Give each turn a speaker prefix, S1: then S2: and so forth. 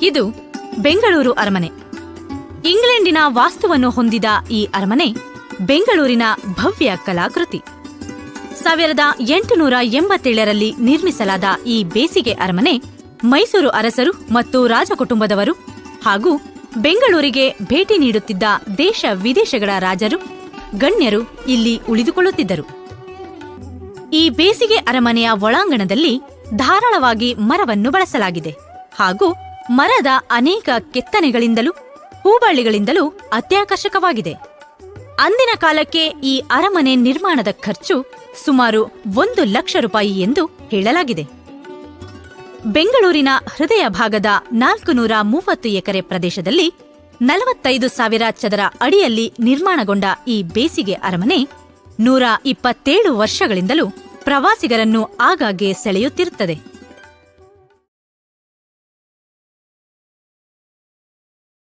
S1: ಇದು ಬೆಂಗಳೂರು ಅರಮನೆ. ಇಂಗ್ಲೆಂಡಿನ ವಾಸ್ತುವನ್ನು ಹೊಂದಿದ ಈ ಅರಮನೆ ಬೆಂಗಳೂರಿನ ಭವ್ಯ ಕಲಾಕೃತಿ. 1887ರಲ್ಲಿ ನಿರ್ಮಿಸಲಾದ ಈ ಬೇಸಿಗೆ ಅರಮನೆ ಮೈಸೂರು ಅರಸರು ಮತ್ತು ರಾಜಕುಟುಂಬದವರು ಹಾಗೂ ಬೆಂಗಳೂರಿಗೆ ಭೇಟಿ ನೀಡುತ್ತಿದ್ದ ದೇಶ ವಿದೇಶಗಳ ರಾಜರು, ಗಣ್ಯರು ಇಲ್ಲಿ ಉಳಿದುಕೊಳ್ಳುತ್ತಿದ್ದರು. ಈ ಬೇಸಿಗೆ ಅರಮನೆಯ ಒಳಾಂಗಣದಲ್ಲಿ ಧಾರಾಳವಾಗಿ ಮರವನ್ನು ಬಳಸಲಾಗಿದೆ ಹಾಗೂ ಮರದ ಅನೇಕ ಕೆತ್ತನೆಗಳಿಂದಲೂ ಹೂಬಳ್ಳಿಗಳಿಂದಲೂ ಅತ್ಯಾಕರ್ಷಕವಾಗಿದೆ. ಅಂದಿನ ಕಾಲಕ್ಕೆ ಈ ಅರಮನೆ ನಿರ್ಮಾಣದ ಖರ್ಚು ಸುಮಾರು 1 ಲಕ್ಷ ರೂಪಾಯಿ ಎಂದು ಹೇಳಲಾಗಿದೆ. ಬೆಂಗಳೂರಿನ ಹೃದಯ ಭಾಗದ 430 ಎಕರೆ ಪ್ರದೇಶದಲ್ಲಿ 45,000 ಚದರ ಅಡಿಯಲ್ಲಿ ನಿರ್ಮಾಣಗೊಂಡ ಈ ಬೇಸಿಗೆ ಅರಮನೆ 127 ವರ್ಷಗಳಿಂದಲೂ ಪ್ರವಾಸಿಗರನ್ನು ಆಗಾಗ್ಗೆ ಸೆಳೆಯುತ್ತಿರುತ್ತದೆ.